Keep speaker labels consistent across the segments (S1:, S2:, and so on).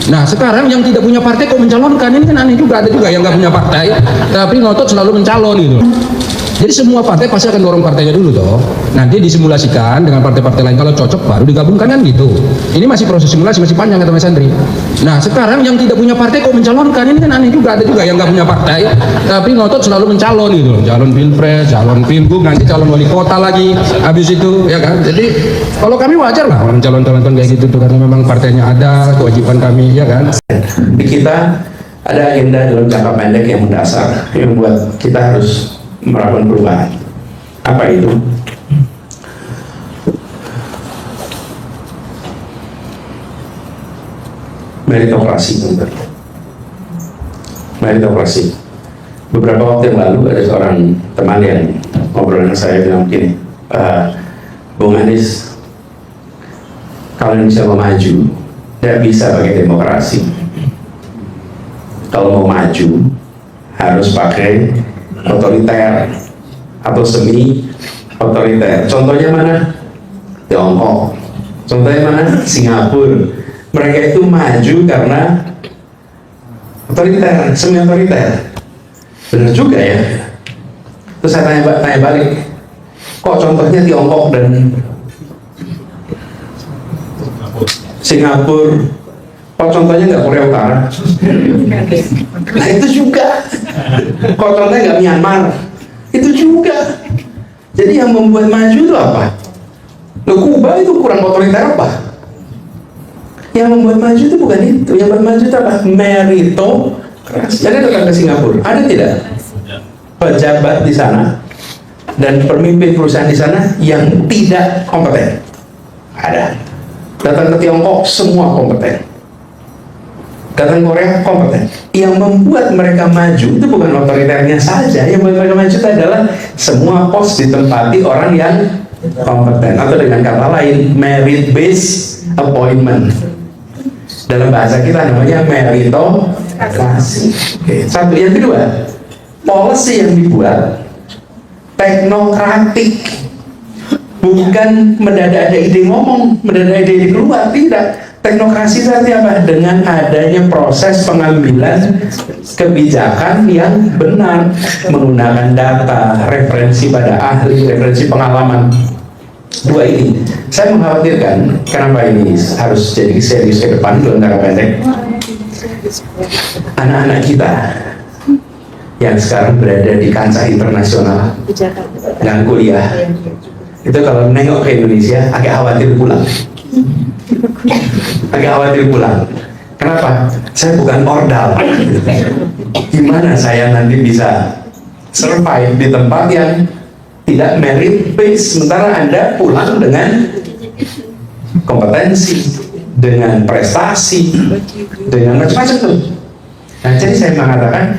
S1: Nah sekarang yang tidak punya partai kok mencalonkan, ini kan aneh juga. Ada juga yang nggak punya partai tapi ngotot selalu mencalon gitu. Jadi semua partai pasti akan dorong partainya dulu toh. Nanti disimulasikan dengan partai-partai lain, kalau cocok baru digabungkan kan gitu. Ini masih proses simulasi, masih panjang kata Mas Andri. Nah sekarang yang tidak punya partai kok mencalonkan, ini kan aneh juga. Ada juga yang nggak punya partai tapi ngotot selalu mencalon gitu. Calon pilpres, calon pilgub, nanti calon wali kota lagi. Habis itu ya kan. Jadi kalau kami wajar lah mencalon-calonkan kayak gitu tuh, karena memang partainya ada, kewajiban kami ya kan.
S2: Di kita ada agenda dalam jangka pendek yang mendasar yang membuat kita harus melakukan perubahan. Apa itu? Meritokrasi. Meritokrasi. Beberapa waktu yang lalu ada seorang teman yang ngobrol dengan saya, bilang begini, Bung Anies, kalau Indonesia mau maju tidak bisa pakai demokrasi. Kalau mau maju harus pakai otoriter atau semi otoriter. Contohnya mana? Tiongkok. Contohnya mana? Singapura. Mereka itu maju karena otoriter, semi otoriter. Benar juga ya. Terus saya tanya balik, kok contohnya Tiongkok dan Singapura, kok contohnya nggak Korea Utara? Nah itu juga. Kok contohnya nggak Myanmar? Itu juga. Jadi yang membuat maju itu apa? Loh, Kuba itu kurang otoriter apa? Yang membuat maju itu bukan itu. Yang membuat maju itu apa? Meritokrasi. Ada datang ke Singapura? Ada tidak? Pejabat di sana dan pemimpin perusahaan di sana yang tidak kompeten? Ada. Datang ke Tiongkok, semua kompeten. Datang Korea, kompeten. Yang membuat mereka maju itu bukan otoriternya saja. Yang membuat mereka maju itu adalah semua pos ditempati orang yang kompeten. Atau dengan kata lain, merit based appointment. Dalam bahasa kita namanya meritokrasi. Satu. Yang kedua, policy yang dibuat teknokratik. Bukan mendadak ada ide ngomong, mendadak ada ide keluar, tidak. Teknokrasi berarti apa? Dengan adanya proses pengambilan kebijakan yang benar, menggunakan data, referensi pada ahli, referensi pengalaman. Dua ini, saya mengkhawatirkan kenapa ini harus jadi serius ke depan dalam jangka pendek. Anak-anak kita yang sekarang berada di kancah internasional, yang kuliah, itu kalau nengok ke Indonesia agak khawatir pulang. Agak khawatir pulang. Kenapa? Saya bukan ordal. Gimana saya nanti bisa survive di tempat yang tidak merit based, sementara Anda pulang dengan kompetensi, dengan prestasi, dengan macam-macam tuh. Nah, jadi saya mengatakan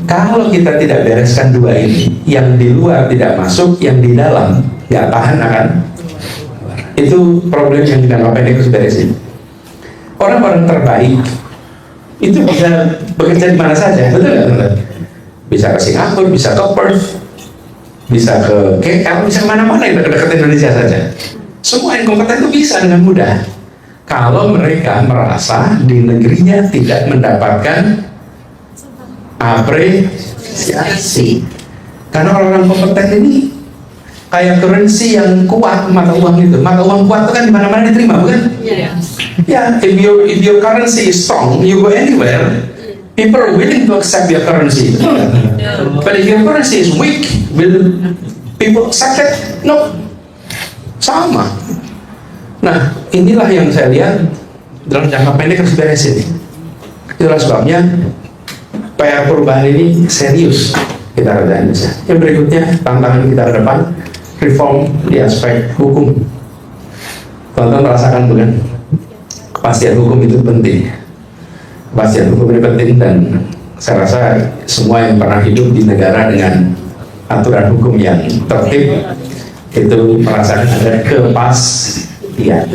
S2: kalau kita tidak bereskan dua ini, yang di luar tidak masuk, yang di dalam nggak tahan akan, itu problem yang jangka pendek harus beresin. Orang-orang terbaik itu bisa bekerja di mana saja, betul nggak? Bisa ke Singapura, bisa ke Perth, bisa ke KL, bisa kemana-mana yang dekat Indonesia saja. Semua yang kompeten itu bisa dengan mudah. Kalau mereka merasa di negerinya tidak mendapatkan apresiasi, karena orang-orang kompeten ini kayak currency yang kuat, mata uang itu. Mata uang kuat itu kan di mana-mana diterima, bukan? Yeah. Yeah, if your currency is strong, you go anywhere. People are willing to accept your currency. But if your currency is weak, will people accept it? No. Sama. Nah, inilah yang saya lihat dalam jangka pendek harus beresin. Itulah sebabnya PR perubahan ini serius kita kerjain. Yang berikutnya, tantangan kita ke depan, reform di aspek hukum. Teman-teman merasakan bukan? Kepastian hukum itu penting. Kepastian hukum ini penting, dan saya rasa semua yang pernah hidup di negara dengan aturan hukum yang tertib itu merasakan ada kepastian.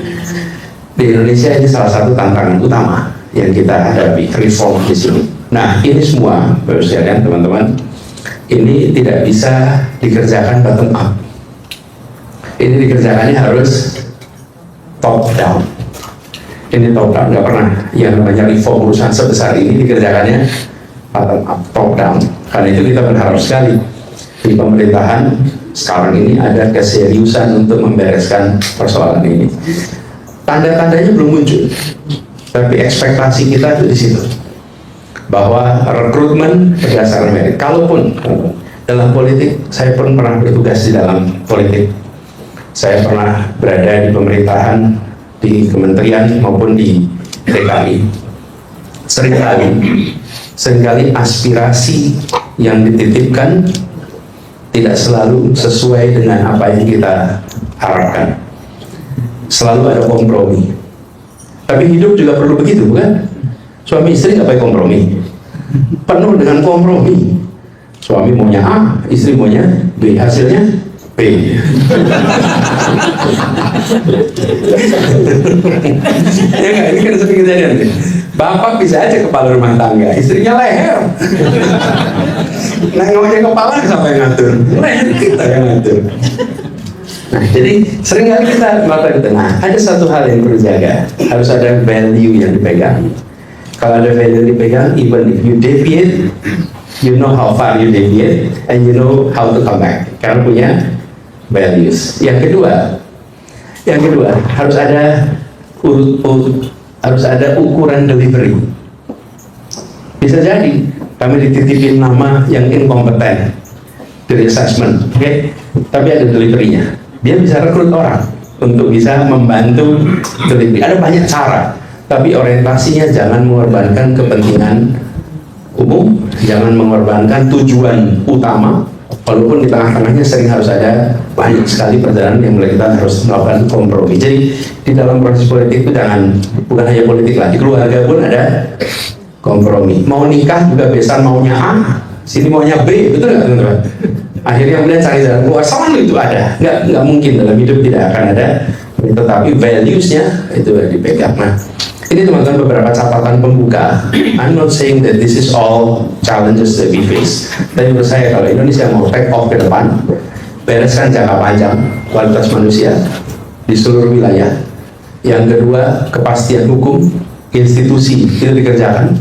S2: Di Indonesia ini salah satu tantangan utama yang kita hadapi, reform di sini. Nah, ini semua, Bapak sekalian, teman-teman, ini tidak bisa dikerjakan bottom up. Ini dikerjakannya harus top down. Ini top down, nggak pernah yang namanya reform perusahaan sebesar ini dikerjakannya bottom up, top down. Karena itu kita berharap sekali di pemerintahan sekarang ini ada keseriusan untuk membereskan persoalan ini. Tanda-tandanya belum muncul, tapi ekspektasi kita itu di situ, bahwa rekrutmen berdasarkan merit. Kalaupun dalam politik, saya pun pernah bertugas di dalam politik. Saya pernah berada di pemerintahan, di kementerian maupun di DKI. Seringkali aspirasi yang dititipkan tidak selalu sesuai dengan apa yang kita harapkan. Selalu ada kompromi. Tapi hidup juga perlu begitu, bukan? Suami istri nggak pakai kompromi, penuh dengan kompromi. Suami maunya A, istri maunya B, hasilnya B. Ya nggak, ini kan sering kejadian nih. Bapak bisa aja kepala rumah tangga, istrinya leher. Nengoknya kepala siapa yang ngatur? Leher kita yang ngatur. Nah, jadi seringkali kita melakukan itu. Nah, ada satu hal yang perlu jaga, harus ada value yang dipegang. Kalau ada value yang dipegang, even if you deviate, you know how far you deviate, and you know how to come back. Karena punya values. Yang kedua harus ada ukuran delivery. Bisa jadi kami dititipin nama yang inkompeten dari assessment, oke? Tapi ada deliverynya. Dia bisa rekrut orang untuk bisa membantu delivery. Ada banyak cara, tapi orientasinya jangan mengorbankan kepentingan umum, jangan mengorbankan tujuan utama. Walaupun di tengah-tengahnya sering harus ada banyak sekali perjalanan yang mulai kita harus melakukan kompromi. Jadi di dalam proses politik itu bukan hanya politik lah, di keluarga pun ada kompromi. Mau nikah juga besan maunya A, sini maunya B, betul nggak teman-teman? Akhirnya kemudian cari jalan keluar, selalu itu ada. Nggak mungkin dalam hidup tidak akan ada, tetapi values-nya itu dipegang. Nah, ini teman-teman beberapa catatan pembuka. I'm not saying that this is all challenges that we face. Tapi menurut saya kalau Indonesia mau take off ke depan, bereskan jangka panjang kualitas manusia di seluruh wilayah. Yang kedua, kepastian hukum, institusi itu dikerjakan.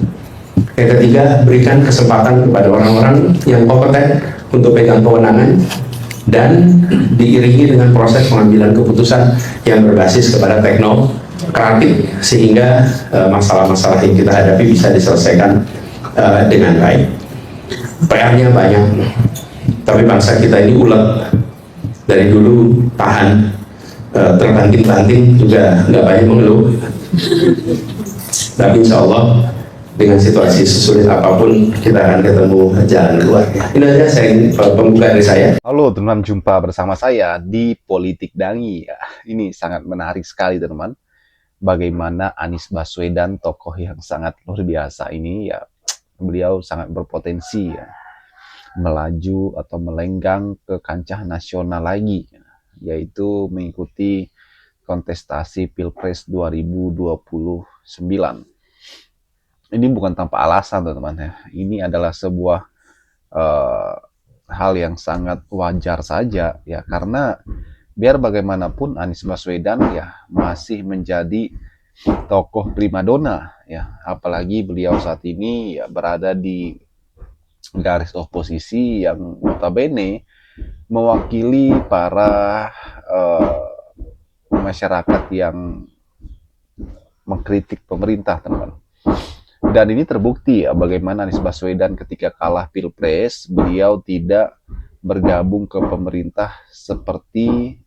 S2: Yang ketiga, berikan kesempatan kepada orang-orang yang kompeten untuk pegang kewenangan dan diiringi dengan proses pengambilan keputusan yang berbasis kepada teknokratik sehingga masalah-masalah yang kita hadapi bisa diselesaikan dengan baik. PR-nya banyak, tapi bangsa kita ini ulet dari dulu, tahan, terbanting-banting juga nggak banyak mengeluh. Tapi insya Allah dengan situasi sesulit apapun kita akan ketemu jalan keluar. Ini aja pembuka dari saya.
S3: Halo teman-teman, jumpa bersama saya di Politik Dangi. Ya, ini sangat menarik sekali teman-teman. Bagaimana Anies Baswedan, tokoh yang sangat luar biasa ini, ya beliau sangat berpotensi ya, melaju atau melenggang ke kancah nasional lagi, yaitu mengikuti kontestasi Pilpres 2029. Ini bukan tanpa alasan teman-teman ya. Ini adalah sebuah hal yang sangat wajar saja ya, karena biar bagaimanapun Anies Baswedan ya masih menjadi tokoh primadona ya, apalagi beliau saat ini ya berada di garis oposisi yang notabene mewakili para masyarakat yang mengkritik pemerintah teman-teman. Dan ini terbukti ya bagaimana Anies Baswedan ketika kalah Pilpres, beliau tidak bergabung ke pemerintah seperti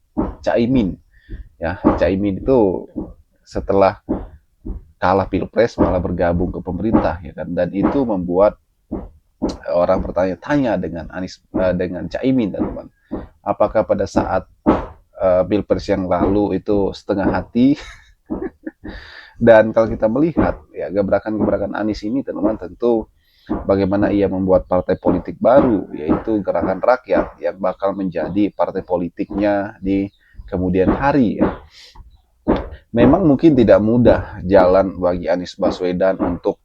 S3: Caimin. Ya, Caimin itu setelah kalah Pilpres malah bergabung ke pemerintah ya kan, dan itu membuat orang bertanya-tanya dengan dengan Caimin teman-teman. Apakah pada saat Pilpres yang lalu itu setengah hati? Dan kalau kita melihat ya gebrakan-gebrakan Anies ini teman-teman, tentu bagaimana ia membuat partai politik baru, yaitu Gerakan Rakyat yang bakal menjadi partai politiknya di kemudian hari ya. Memang mungkin tidak mudah jalan bagi Anies Baswedan untuk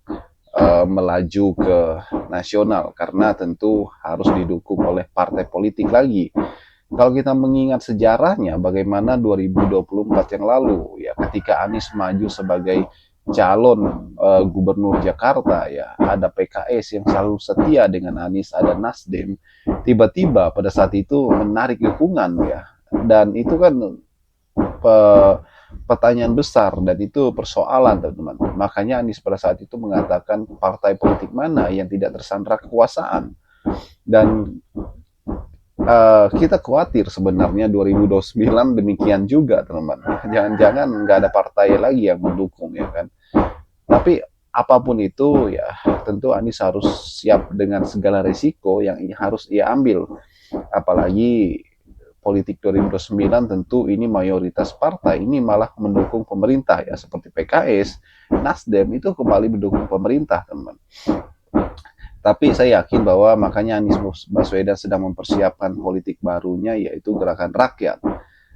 S3: melaju ke nasional, karena tentu harus didukung oleh partai politik lagi. kalau kita mengingat sejarahnya bagaimana 2024 yang lalu ya, ketika Anies maju sebagai calon gubernur Jakarta ya, ada PKS yang selalu setia dengan Anies, ada Nasdem, tiba-tiba pada saat itu menarik dukungan ya, dan itu kan pertanyaan besar dan itu persoalan teman-teman. Makanya Anies pada saat itu mengatakan partai politik mana yang tidak tersandra kekuasaan, dan kita khawatir sebenarnya 2029 demikian juga teman-teman. Jangan-jangan nggak ada partai lagi yang mendukung ya kan. Tapi apapun itu ya tentu Anies harus siap dengan segala risiko yang harus ia ambil. Apalagi politik 2029 tentu ini mayoritas partai ini malah mendukung pemerintah ya, seperti PKS, Nasdem itu kembali mendukung pemerintah teman. Tapi saya yakin bahwa makanya Anies Baswedan sedang mempersiapkan politik barunya, yaitu Gerakan Rakyat.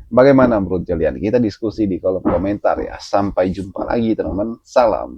S3: Bagaimana menurut kalian? Kita diskusi di kolom komentar ya. Sampai jumpa lagi teman-teman. Salam.